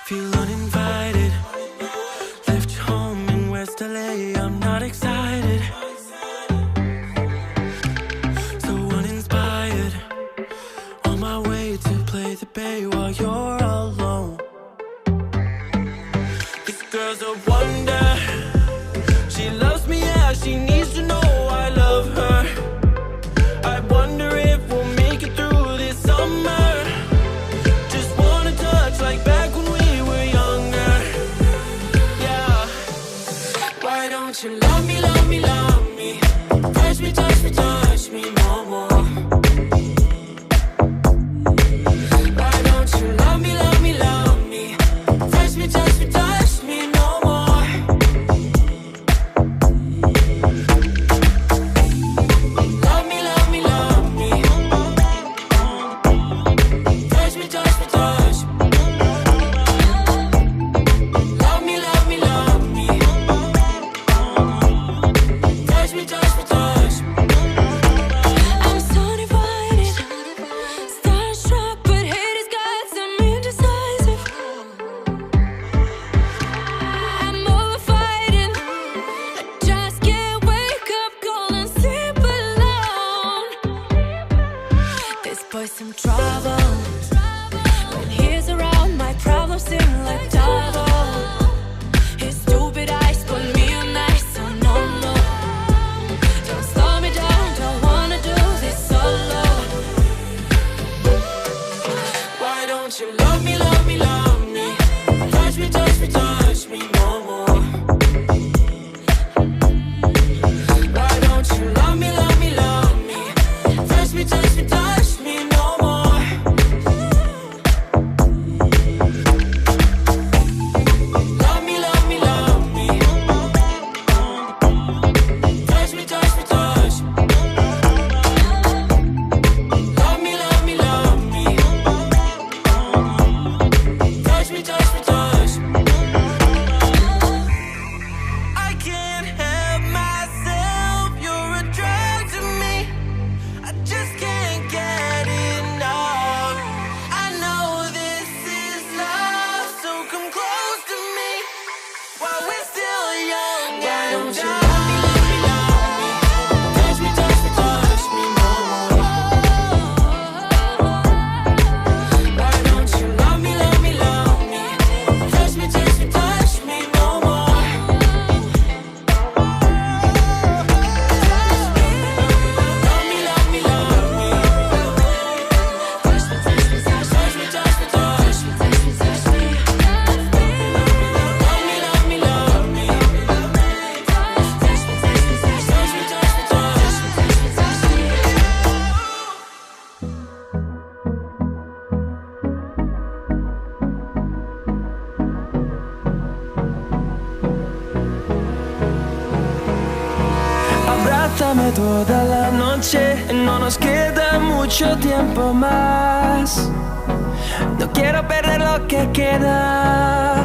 Feel uninvited. Left home in West LA, I'm not excited. So uninspired. On my way to play the bay while you're alone. This girl's a wonder. She loves me, yeah, she needs to know I love her. I wonder if we'll make it through this summer. Just wanna touch like back when we were younger. Yeah. Why don't you love me, love me, love me? Touch me, touch me, touch me no more. Why don't you love me, love me, love me? Touch me, touch me, touch me no more. Love me, love me, love me. Touch me, touch me, touch me. Love me, love me, love me. Touch me, touch me, touch me. I'm so divided, starstruck, but hate has got some indecisive. I'm over fighting, I just can't wake up cold and sleep alone. This boy's some trouble. When he's around, my problems seem like double. His stupid eyes put me on ice, so no, no. Don't slow me down, don't wanna do this solo. Why don't you love me, love me, love me? Touch me, touch me, touch me no more. Why don't you love me, love me, love me? Touch me, touch me, touch me no more. Love me, love me, love me. Touch me, touch me, touch me. Love me, love me, love me. Touch me, touch me, touch me. I can't help myself, you're a drug to me. I just can't get enough. I know this is love, so come close to me while we're still young. Why don't you love me, love me, love me? Touch me, touch me, touch me no more. Why don't you love me, love me, love me? Touch me, touch me, touch me no more. Love me, love me, love me. Touch me, touch me, touch me, touch me, touch me, touch me, touch me. Love me, love me, love me. Touch me, touch me, touch me, touch me, touch me, touch me, touch me, touch me. Abrázame toda la noche, no nos queda mucho tiempo más. No quiero perder lo que queda.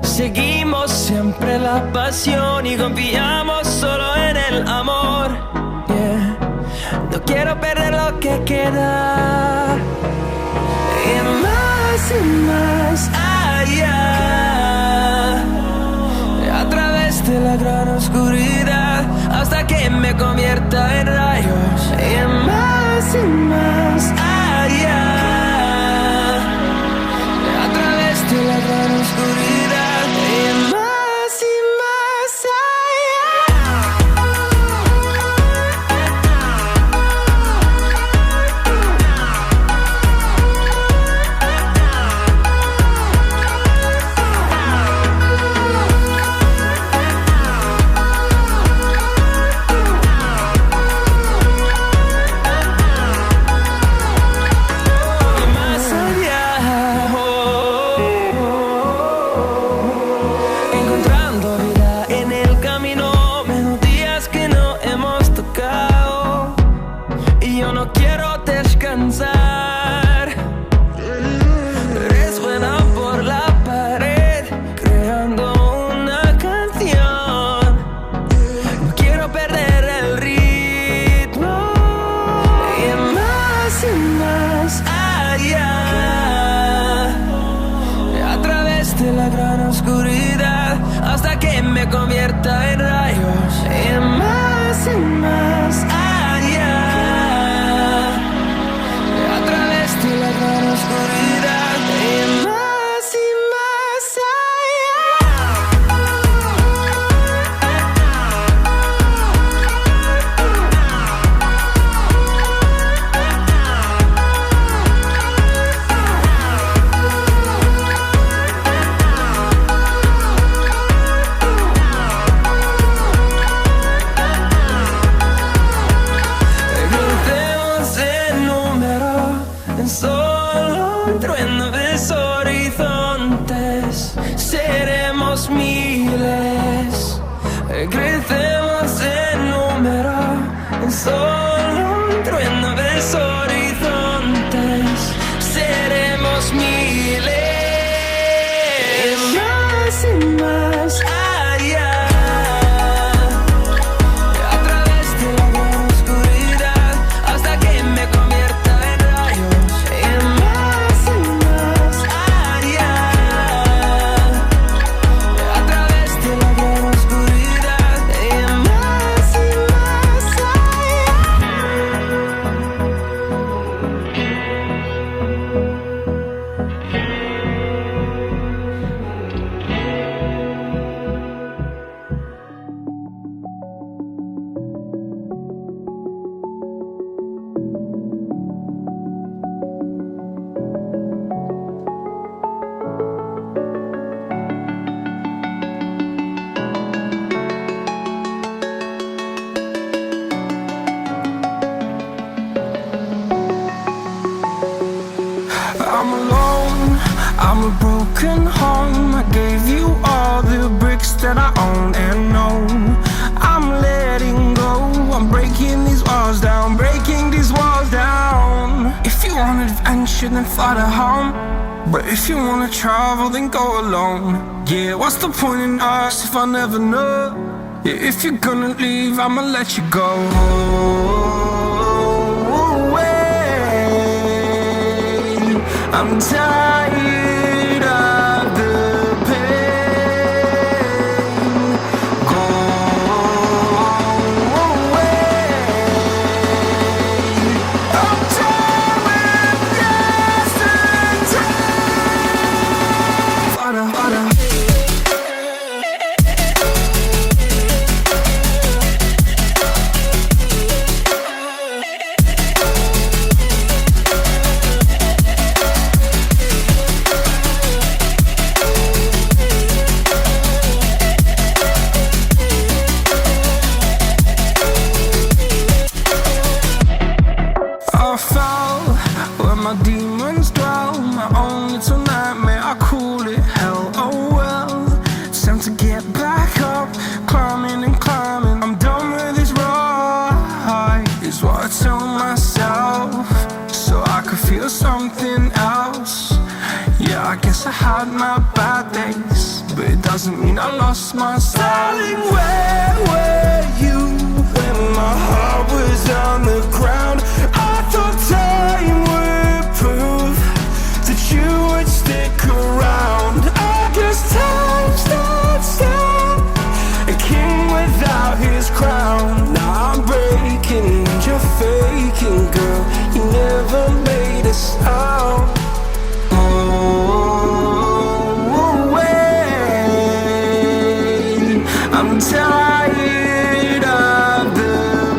Seguimos siempre la pasión y confiamos solo en el amor. Yeah. No quiero perder lo que queda. Y más allá. A través de la gran oscuridad hasta que me convierta en rayos. Y más allá. A través de la gran oscuridad. Y más Solo un trueno de horizontes, seremos miles, más y más allá, a través de la gran oscuridad, hasta que me convierta en rayos, más y más allá, a través de la gran oscuridad, más y más allá. I'm alone, I'm a broken home. I gave you all the bricks that I own and know. I'm letting go, I'm breaking these walls down, breaking these walls down. If you want adventure, then fly to home. But if you wanna travel, then go alone. Yeah, what's the point in us if I never know? Yeah, if you're gonna leave, I'ma let you go. I'm tired of the pain. Go away. I'm done with yesterday. Harder, harder. I fell where my demons dwell. My own little nightmare, I call it hell. Oh well, it's time to get back up, climbing and climbing. I'm done with this ride, is what I tell myself, so I could feel something else. Yeah, I guess I had my bad days, but it doesn't mean I lost my style. Darling, where were you when my heart was on the ground? I thought time would prove that you would stick around. I guess time stood still, a king without his crown. Now I'm breaking and you're faking, girl. You never made a sound. I'm tired of the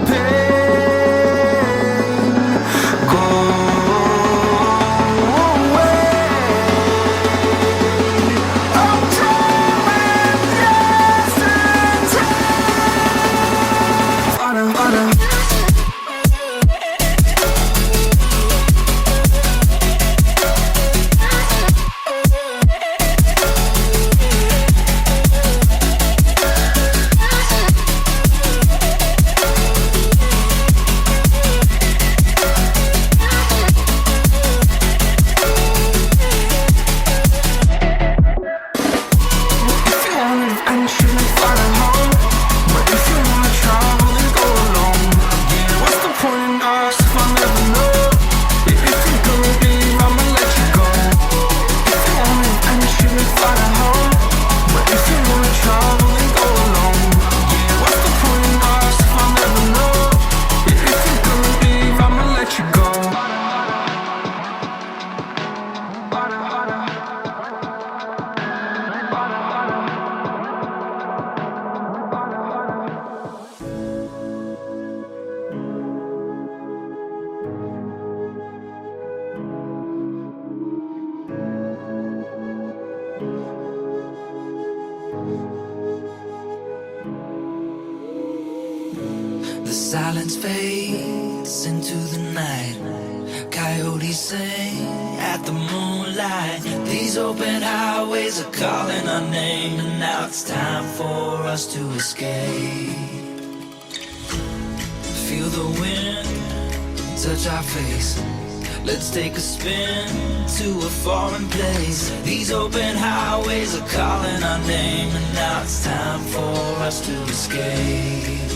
pain. Go away. I'm done with yesterday. Harder, harder. silence fades into the night. Coyotes sing at the moonlight. These open highways are calling our name, and now it's time for us to escape. Feel the wind touch our face. Let's take a spin to a foreign place. These open highways are calling our name, and now it's time for us to escape.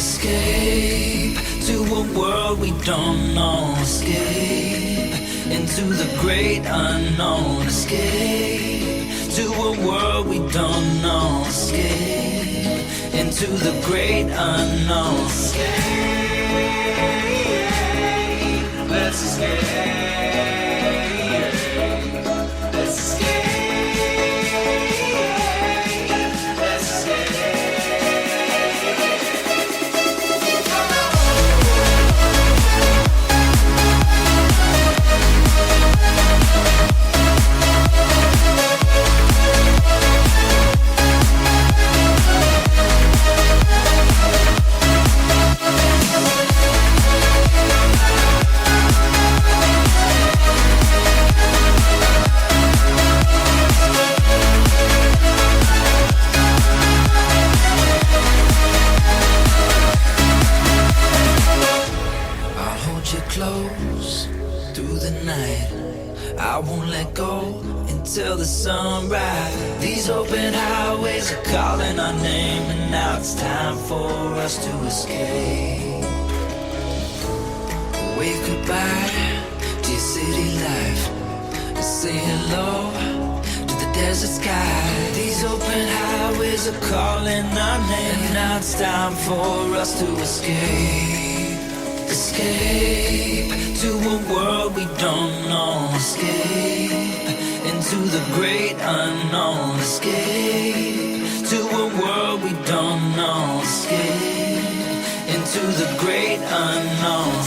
Escape to a world we don't know. Escape into the great unknown. Escape to a world we don't know. Escape into the great unknown. Escape. Let's escape. Let's escape. Let's escape. Close through the night, I won't let go until the sunrise. These open highways are calling our name, and now it's time for us to escape. Wave goodbye to your city life, and say hello to the desert sky. These open highways are calling our name, and now it's time for us to escape. Escape to a world we don't know. Escape into the great unknown. Escape to a world we don't know. Escape into the great unknown.